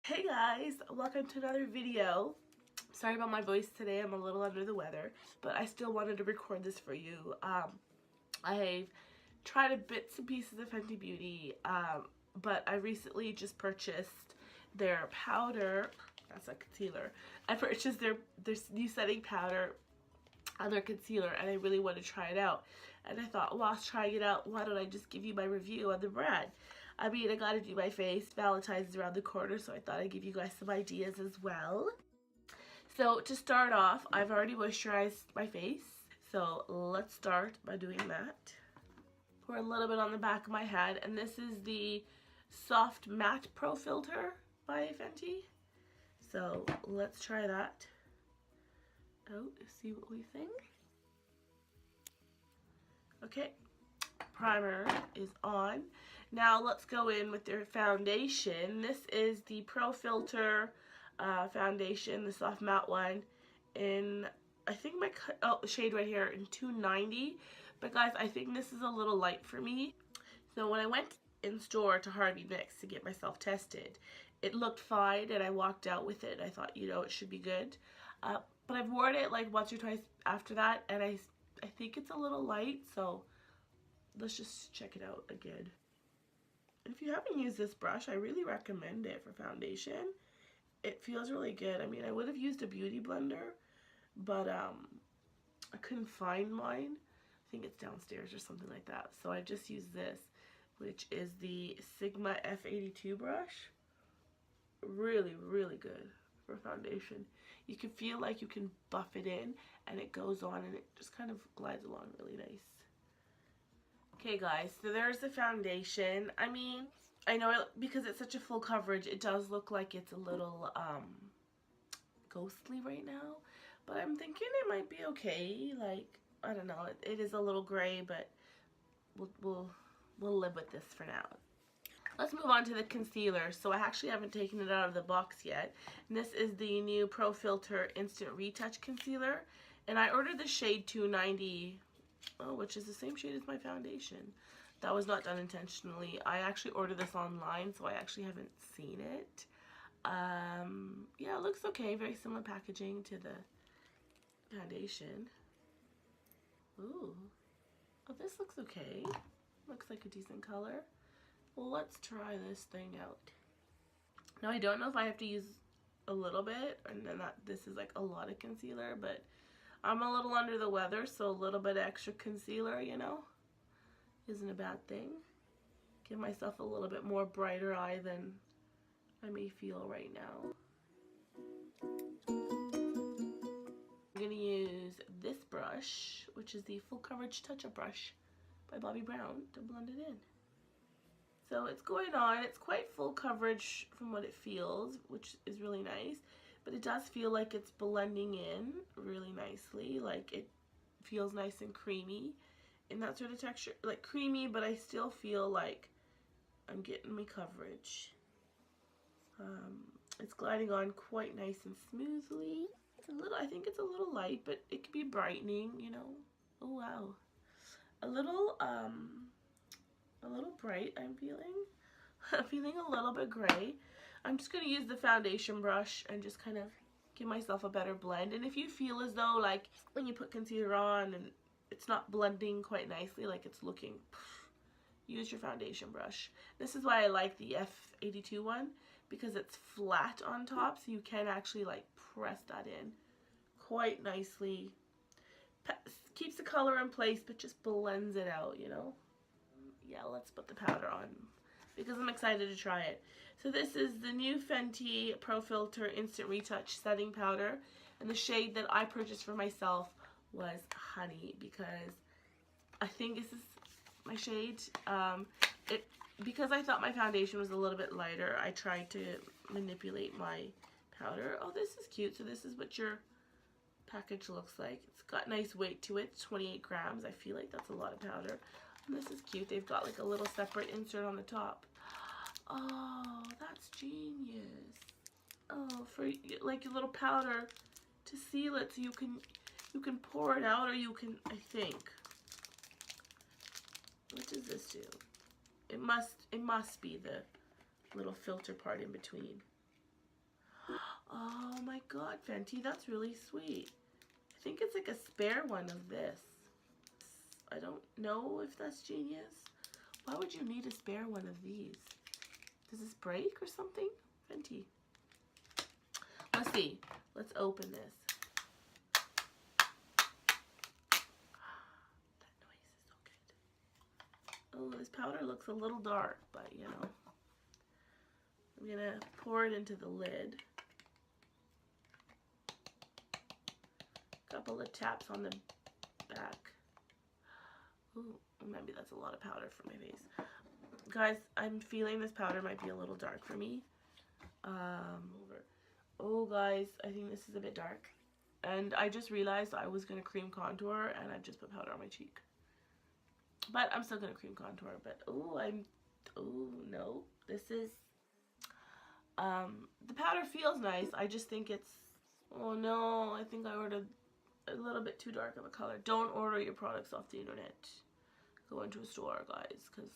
Hey guys, welcome to another video. Sorry about my voice today, I'm a little under the weather, but I still wanted to record this for you. I've tried a bits and pieces of Fenty Beauty, but I recently just purchased their powder. That's a concealer. I purchased their new setting powder and their concealer, and I really want to try it out. And I thought, whilst trying it out, why don't I just give you my review on the brand? I mean, I gotta do my face. Valentine's is around the corner, so I thought I'd give you guys some ideas as well. So to start off, I've already moisturized my face. So let's start by doing that. Pour a little bit on the back of my head, and this is the Soft Matte Pro Filter by Fenty. So let's try that out, see what we think. Okay, primer is on. Now let's go in with their foundation. This is the Pro Filter foundation, the soft matte one, in I think my shade right here in 290. But guys, I think this is a little light for me. So when I went in store to Harvey Mix to get myself tested, it looked fine, and I walked out with it. I thought, you know, it should be good. But I've worn it like once or twice after that, and I think it's a little light, so let's just check it out again. If you haven't used this brush, I really recommend it for foundation. It feels really good. I mean, I would have used a beauty blender, but I couldn't find mine. I think it's downstairs or something like that. So I just used this, which is the Sigma F82 brush. Really, really good for foundation. You can feel like you can buff it in, and it goes on, and it just kind of glides along really nice. Okay guys, so there's the foundation. I mean, I know because it's such a full coverage, it does look like it's a little ghostly right now, but I'm thinking it might be okay. Like, I don't know, it is a little gray, but we'll live with this for now. Let's move on to the concealer. So I actually haven't taken it out of the box yet. And this is the new Pro Filter Instant Retouch Concealer. And I ordered the shade 290, which is the same shade as my foundation. That was not done intentionally. I actually ordered this online, so I actually haven't seen it. Yeah, it looks okay. Very similar packaging to the foundation. Ooh. Oh, this looks okay. Looks like a decent color. Well, let's try this thing out. Now, I don't know if I have to use a little bit, and then this is like a lot of concealer, but I'm a little under the weather, so a little bit of extra concealer, you know, isn't a bad thing. Give myself a little bit more brighter eye than I may feel right now. I'm going to use this brush, which is the Full Coverage Touch-Up Brush by Bobbi Brown, to blend it in. So it's going on. It's quite full coverage from what it feels, which is really nice. But it does feel like it's blending in really nicely. Like, it feels nice and creamy in that sort of texture. Like, creamy, but I still feel like I'm getting my coverage. It's gliding on quite nice and smoothly. It's a little, I think it's a little light, but it could be brightening, you know. Oh, wow. A little bright, I'm feeling. I'm feeling a little bit gray. I'm just going to use the foundation brush and just kind of give myself a better blend. And if you feel as though, like, when you put concealer on and it's not blending quite nicely, like it's looking, use your foundation brush. This is why I like the F82 one, because it's flat on top, so you can actually, like, press that in quite nicely. Keeps the color in place, but just blends it out, you know. Yeah, let's put the powder on because I'm excited to try it. So this is the new Fenty Pro Filter Instant Retouch Setting Powder, and the shade that I purchased for myself was Honey, because I think this is my shade. Because I thought my foundation was a little bit lighter, I tried to manipulate my powder. Oh, this is cute. So this is what your package looks like. It's got nice weight to it, 28 grams. I feel like that's a lot of powder. And this is cute. They've got like a little separate insert on the top. Oh, that's genius. Oh, for like your little powder to seal it, so you can pour it out, or you can, I think. What does this do? It must be the little filter part in between. Oh my god, Fenty, that's really sweet. I think it's like a spare one of this. I don't know if that's genius. Why would you need a spare one of these? Does this break or something? Fenty. Let's see. Let's open this. That noise is so good. Oh, this powder looks a little dark, but you know. I'm gonna pour it into the lid. Couple of taps on the back. Ooh, maybe that's a lot of powder for my face. Guys, I'm feeling this powder might be a little dark for me. Oh guys, I think this is a bit dark. And I just realized I was going to cream contour and I've just put powder on my cheek. But I'm still going to cream contour. But oh no. This is, the powder feels nice. I just think it's, oh no, I think I ordered a little bit too dark of a color. Don't order your products off the internet. Go into a store, guys, because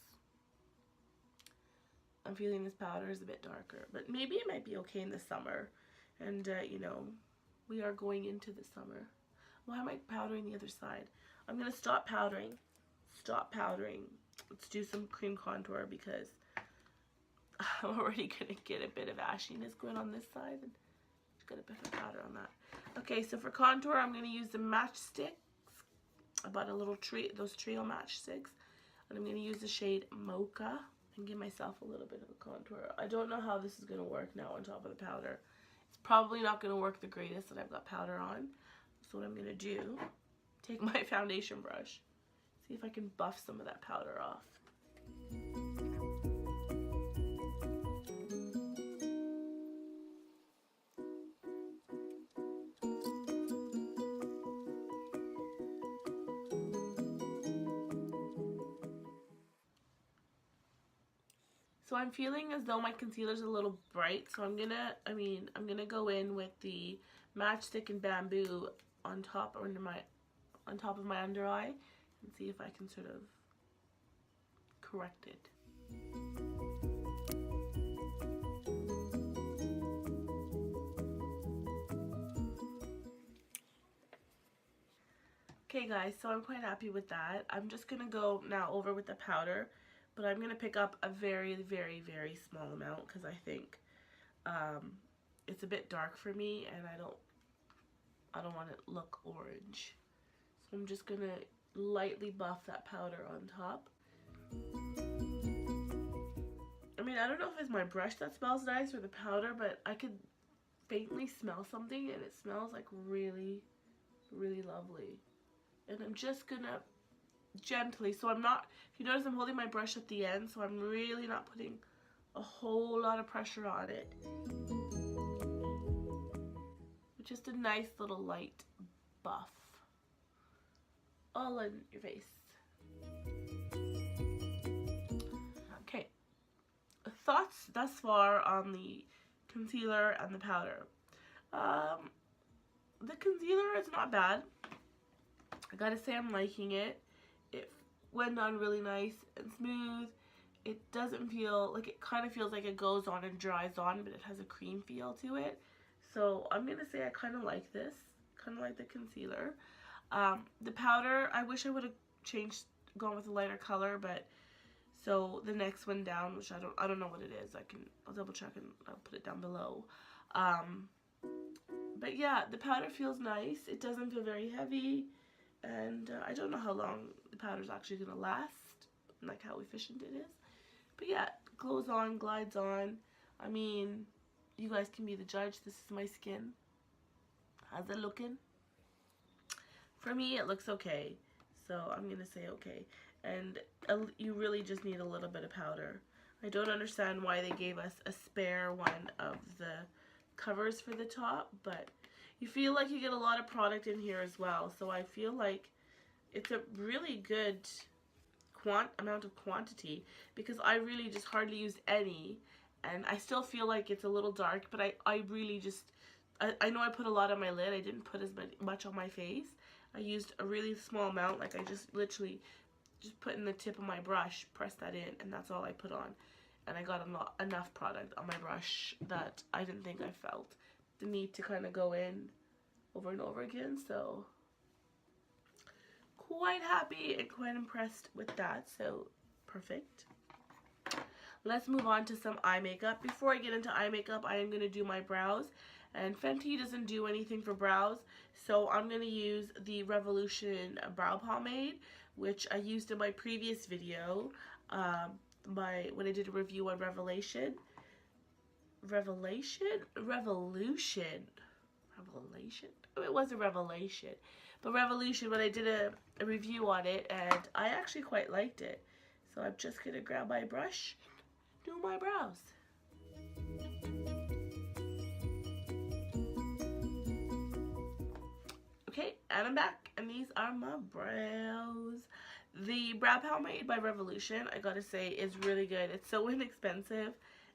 I'm feeling this powder is a bit darker. But maybe it might be okay in the summer. And, you know, we are going into the summer. Why am I powdering the other side? I'm going to stop powdering. Stop powdering. Let's do some cream contour because I'm already going to get a bit of ashiness going on this side. And got a bit of powder on that. Okay, so for contour, I'm going to use the matchsticks. I bought a little those trio matchsticks. And I'm going to use the shade Mocha and give myself a little bit of a contour. I don't know how this is going to work now on top of the powder. It's probably not going to work the greatest that I've got powder on. So what I'm going to do, take my foundation brush, see if I can buff some of that powder off. So I'm feeling as though my concealer's a little bright, so I'm gonna go in with the Matchstick and Bamboo on top of my under eye and see if I can sort of correct it. Okay guys, so I'm quite happy with that. I'm just gonna go now over with the powder. But I'm going to pick up a very, very, very small amount because I think it's a bit dark for me and I don't want it to look orange. So I'm just going to lightly buff that powder on top. I mean, I don't know if it's my brush that smells nice or the powder, but I could faintly smell something and it smells like really, really lovely. And I'm just going to gently, so I'm not, if you notice I'm holding my brush at the end, so I'm really not putting a whole lot of pressure on it. Just a nice little light buff all in your face. Okay, thoughts thus far on the concealer and the powder. The concealer is not bad. I gotta say I'm liking it. It went on really nice and smooth. It doesn't feel like, it kind of feels like it goes on and dries on, but it has a cream feel to it. So I'm gonna say I kind of like this, kind of like the concealer. The powder, I wish I would have gone with a lighter color, but so the next one down, which I don't know what it is. I'll double check and I'll put it down below. But yeah, the powder feels nice. It doesn't feel very heavy. And I don't know how long the powder is actually going to last, like how efficient it is. But yeah, glows on, glides on. I mean, you guys can be the judge. This is my skin. How's it looking? For me, it looks okay. So I'm going to say okay. And you really just need a little bit of powder. I don't understand why they gave us a spare one of the covers for the top, but you feel like you get a lot of product in here as well. So I feel like it's a really good amount of quantity because I really just hardly use any. And I still feel like it's a little dark, but I really just, I know I put a lot on my lid. I didn't put as much on my face. I used a really small amount. Like I just literally just put in the tip of my brush, press that in, and that's all I put on. And I got enough product on my brush that I didn't think I felt the need to kind of go in over and over again. So quite happy and quite impressed with that. So perfect. Let's move on to some eye makeup. Before I get into eye makeup, I am going to do my brows. And Fenty doesn't do anything for brows, so I'm going to use the Revolution Brow Pomade, which I used in my previous video, when I did a review on Revolution. Oh, it was a Revelation. But Revolution, when I did a review on it, and I actually quite liked it. So I'm just going to grab my brush, do my brows. Okay, and I'm back, and these are my brows. The Brow Pomade by Revolution, I gotta say, is really good. It's so inexpensive,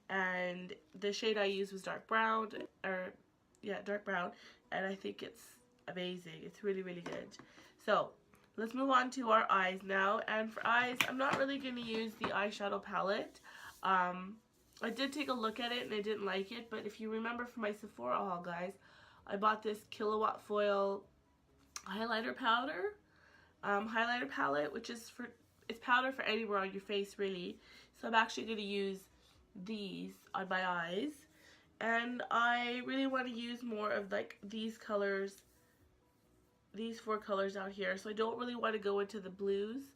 and the shade I used was dark brown, dark brown, and I think it's amazing. It's really, really good. So, let's move on to our eyes now, and for eyes, I'm not really gonna use the eyeshadow palette. I did take a look at it, and I didn't like it, but if you remember from my Sephora haul, guys, I bought this Kilowatt Foil highlighter palette, which is it's powder for anywhere on your face, really. So I'm actually going to use these on my eyes, and I really want to use more of like these colors, these 4 colors out here. So I don't really want to go into the blues,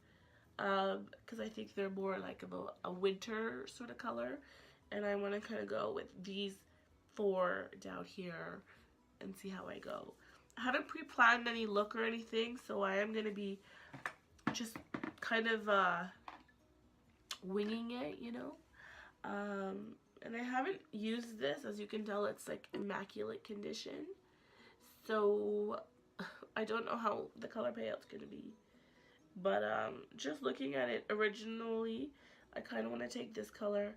because I think they're more like a winter sort of color, and I want to kind of go with these 4 down here and see how I go. I haven't pre-planned any look or anything, so I am going to be just kind of winging it, you know. And I haven't used this. As you can tell, it's like immaculate condition. So I don't know how the color payout's going to be. But just looking at it originally, I kind of want to take this color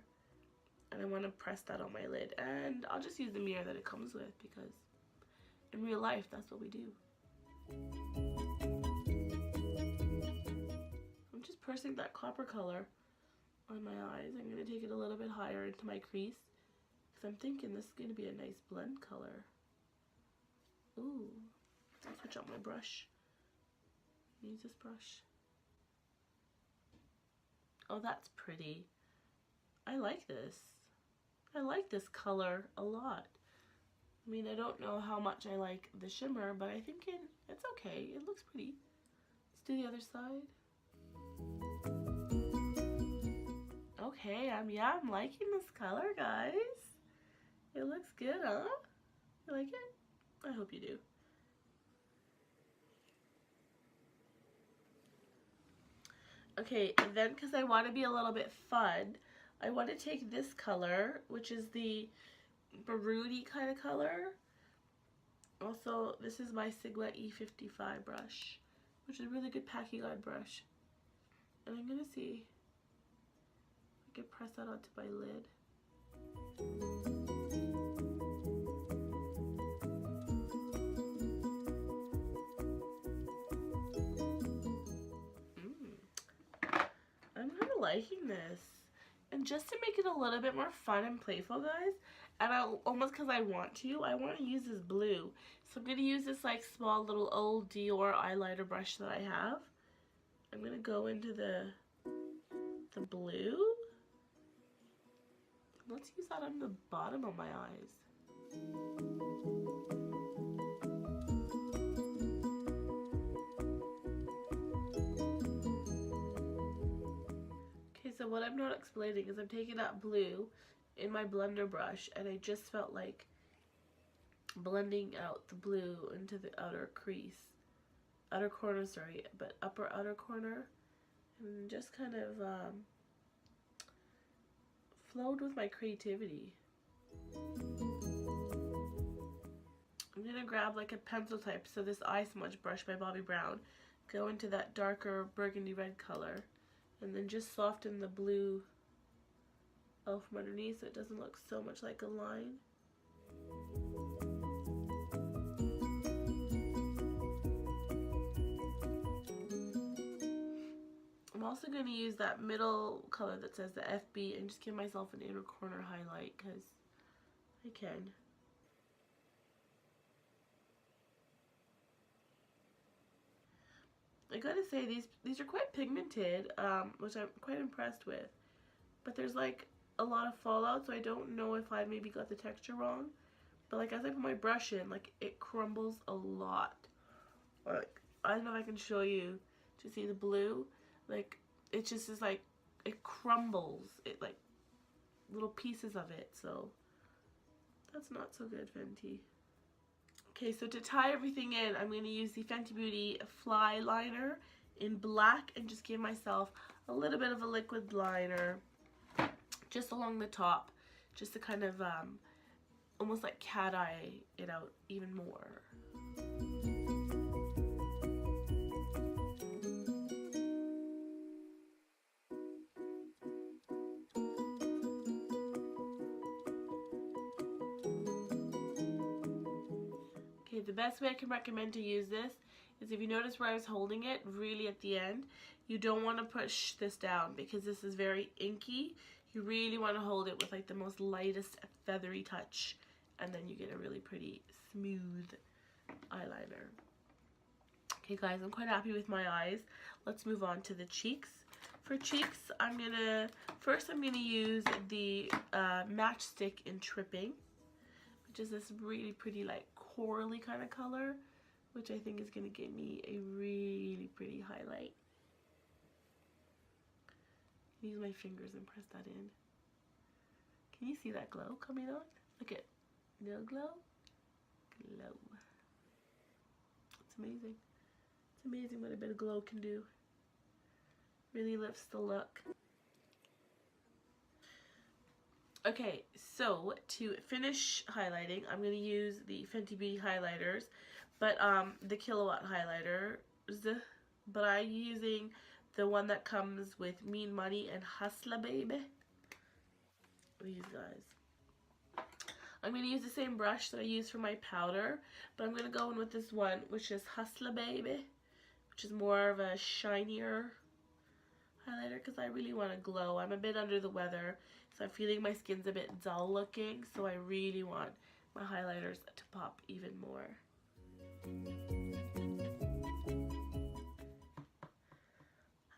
and I want to press that on my lid. And I'll just use the mirror that it comes with, because in real life, that's what we do. I'm just pressing that copper color on my eyes. I'm going to take it a little bit higher into my crease, because I'm thinking this is going to be a nice blend color. Ooh, I'll switch out my brush. Use this brush. Oh, that's pretty. I like this. I like this color a lot. I mean, I don't know how much I like the shimmer, but I think it's okay. It looks pretty. Let's do the other side. Okay, I'm liking this color, guys. It looks good, huh? You like it? I hope you do. Okay, and then because I want to be a little bit fun, I want to take this color, which is the Baroody kind of color. Also, this is my Sigma E55 brush, which is a really good packing on brush. And I'm gonna see if I can press that onto my lid. I'm kind of liking this. And just to make it a little bit more fun and playful, guys, and almost because I want to use this blue. So I'm going to use this like small little old Dior eyeliner brush that I have. I'm going to go into the blue. Let's use that on the bottom of my eyes. Okay, so what I'm not explaining is I'm taking that blue in my blender brush, and I just felt like blending out the blue into the outer corner, but upper outer corner, and just kind of flowed with my creativity. I'm gonna grab like a pencil type, so this eye smudge brush by Bobbi Brown, go into that darker burgundy red color, and then just soften the blue out from underneath so it doesn't look so much like a line. I'm also going to use that middle color that says the FB and just give myself an inner corner highlight, because I can. I gotta say, these are quite pigmented, which I'm quite impressed with. But there's like a lot of fallout, so I don't know if I maybe got the texture wrong. But like as I put my brush in, like it crumbles a lot. Like I don't know if I can show you to see the blue. Like it just is like it crumbles. It like little pieces of it. So that's not so good, Fenty. Okay, so to tie everything in, I'm going to use the Fenty Beauty Fly Liner in black and just give myself a little bit of a liquid liner just along the top, just to kind of almost like cat eye it out even more. Okay, the best way I can recommend to use this is if you notice where I was holding it really at the end, you don't want to push this down because this is very inky. You really want to hold it with like the most lightest feathery touch, and then you get a really pretty smooth eyeliner. Okay guys, I'm quite happy with my eyes. Let's move on to the cheeks. For cheeks, I'm gonna use the Matchstick in Tripin, which is this really pretty like corally kind of color, which I think is gonna give me a really pretty highlight. Use my fingers and press that in. Can you see that glow coming on? Look at no glow, glow. It's amazing. It's amazing what a bit of glow can do. Really lifts the look. Okay, so to finish highlighting, I'm going to use the Fenty Beauty highlighters, but the Kilowatt highlighters, but I'm using the one that comes with Mean Money and Hustla, baby. These guys. I'm going to use the same brush that I use for my powder, but I'm going to go in with this one, which is Hustla, baby, which is more of a shinier highlighter because I really want to glow. I'm a bit under the weather, so I'm feeling my skin's a bit dull looking, so I really want my highlighters to pop even more.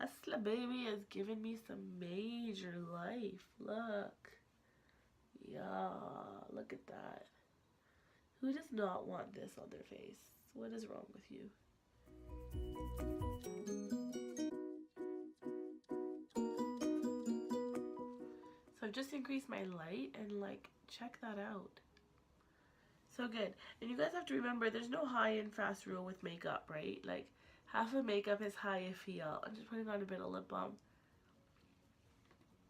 Hustla baby has given me some major life. Look. Yeah, look at that. Who does not want this on their face? What is wrong with you? So I've just increased my light and like check that out. So good. And you guys have to remember there's no high and fast rule with makeup, right? Like half of makeup is how you feel. I'm just putting on a bit of lip balm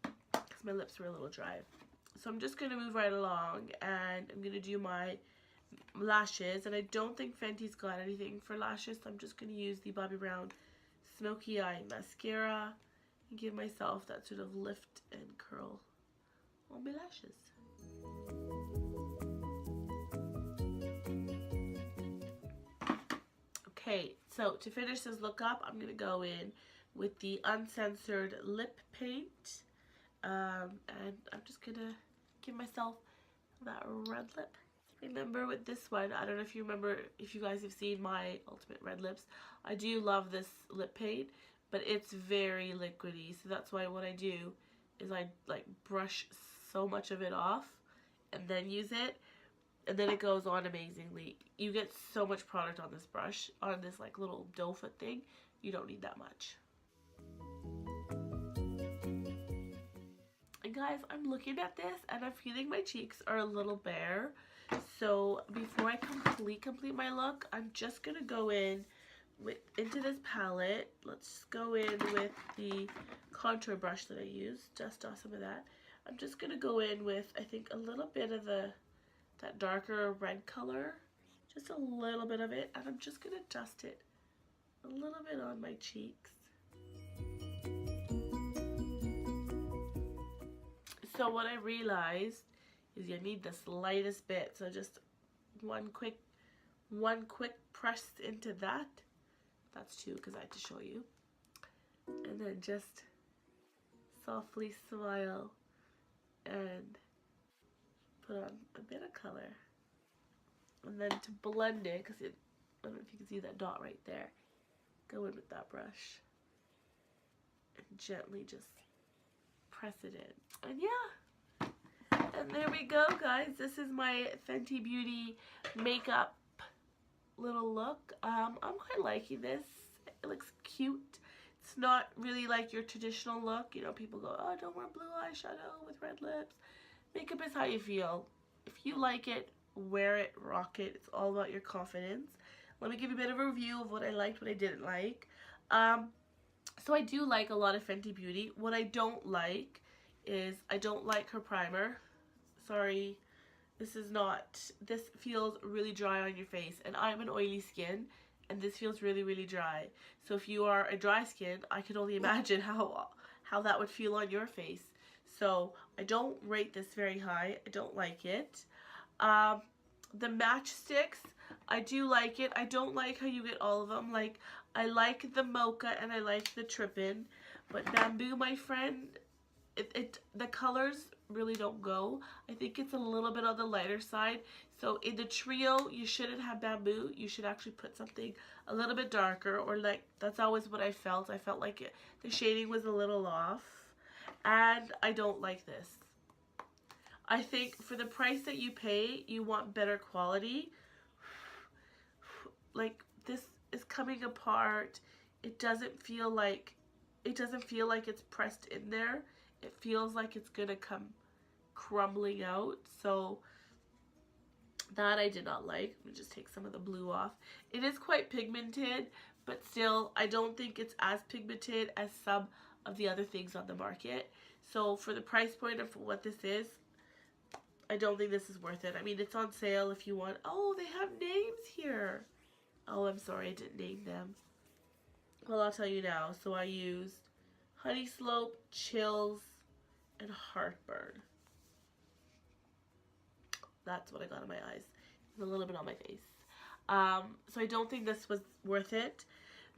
because my lips were a little dry. So I'm just going to move right along and I'm going to do my lashes, and I don't think Fenty's got anything for lashes, so I'm just going to use the Bobbi Brown Smoky Eye Mascara and give myself that sort of lift and curl on my lashes. Okay, so to finish this look up, I'm going to go in with the Uncensored lip paint, and I'm just going to give myself that red lip. Remember with this one, I don't know if you remember, if you guys have seen my Ultimate Red Lips, I do love this lip paint, but it's very liquidy, so that's why what I do is I like brush so much of it off and then use it, and then it goes on amazingly. You get so much product on this brush, on this like little doe foot thing, you don't need that much. And guys, I'm looking at this and I'm feeling my cheeks are a little bare. So before I complete my look, I'm just gonna go in into this palette. Let's go in with the contour brush that I used, dust off some of that. I'm just gonna go in with, I think, a little bit of that darker red color, just a little bit of it, and I'm just gonna dust it a little bit on my cheeks. So what I realized is you need the slightest bit, so just one quick press into that. That's two because I had to show you, and then just softly swirl and put on a bit of color, and then to blend it, because I don't know if you can see that dot right there, go in with that brush and gently just press it in. And yeah, and there we go, guys. This is my Fenty Beauty makeup little look. I'm quite liking this. It looks cute. It's not really like your traditional look. You know, people go, oh, don't wear blue eyeshadow with red lips. Makeup is how you feel. If you like it, wear it, rock it. It's all about your confidence. Let me give you a bit of a review of what I liked, what I didn't like. So I do like a lot of Fenty Beauty. What I don't like is I don't like her primer. Sorry, this feels really dry on your face, and I'm an oily skin, and this feels really, really dry. So if you are a dry skin, I can only imagine how that would feel on your face. So I don't rate this very high. I don't like it. The matchsticks, I do like it. I don't like how you get all of them. Like, I like the Mocha and I like the Tripin, but Bamboo, my friend, the colors really don't go. I think it's a little bit on the lighter side. So in the trio, you shouldn't have Bamboo. You should actually put something a little bit darker, or like, that's always what I felt. I felt like the shading was a little off, and I don't like this. I think for the price that you pay, you want better quality. Like, this is coming apart. It doesn't feel like it's pressed in there. It feels like it's gonna come crumbling out. So that I did not like. Let me just take some of the blue off. It is quite pigmented, but still, I don't think it's as pigmented as some of the other things on the market. So for the price point of what this is, I don't think this is worth it. I mean, it's on sale if you want. Oh, they have names here. Oh, I'm sorry, I didn't name them. Well, I'll tell you now. So I used Honey Slope, Chills, and Heartburn. That's what I got on my eyes. And a little bit on my face. So I don't think this was worth it.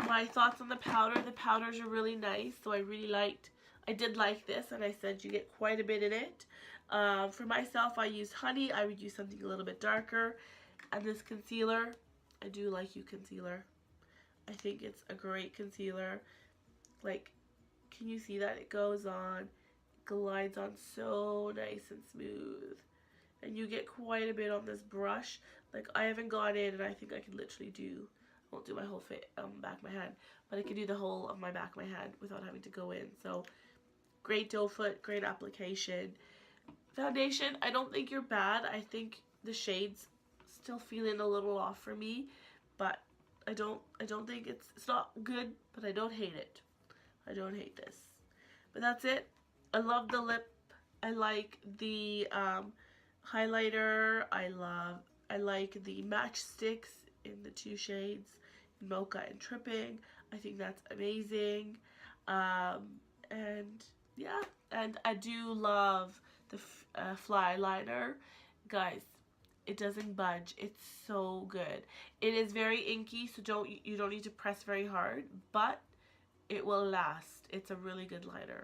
My thoughts on the powder. The powders are really nice. So I did like this. And I said you get quite a bit in it. For myself, I used Honey. I would use something a little bit darker. And this concealer, I do like you concealer. I think it's a great concealer. Like, can you see that? It goes on, glides on so nice and smooth. And you get quite a bit on this brush. Like, I haven't gone in, and I think I can literally I won't do my whole back of my hand, but I can do the whole of my back of my hand without having to go in. So, great doe foot, great application. Foundation, I don't think you're bad. I think the shades still feeling a little off for me, but I don't think it's not good, but I don't hate it. I don't hate this. But that's it. I love the lip. I like the highlighter. I like the matchsticks in the two shades, Mocha and Tripin. I think that's amazing. And yeah, and I do love the fly liner. Guys, it doesn't budge. It's so good. It is very inky, so you don't need to press very hard, but it will last. It's a really good liner.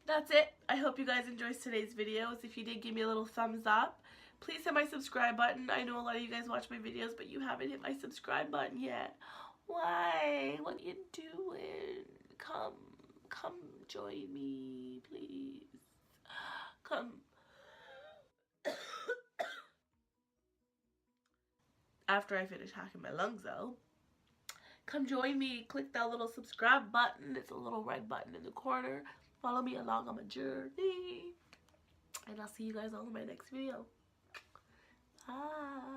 That's it. I hope you guys enjoyed today's videos. If you did, give me a little thumbs up. Please hit my subscribe button. I know a lot of you guys watch my videos, but you haven't hit my subscribe button yet. Why? What are you doing? Come join me, please. Come. After I finish hacking my lungs out, come join me. Click that little subscribe button. It's a little red button in the corner. Follow me along on my journey. And I'll see you guys all in my next video. Bye.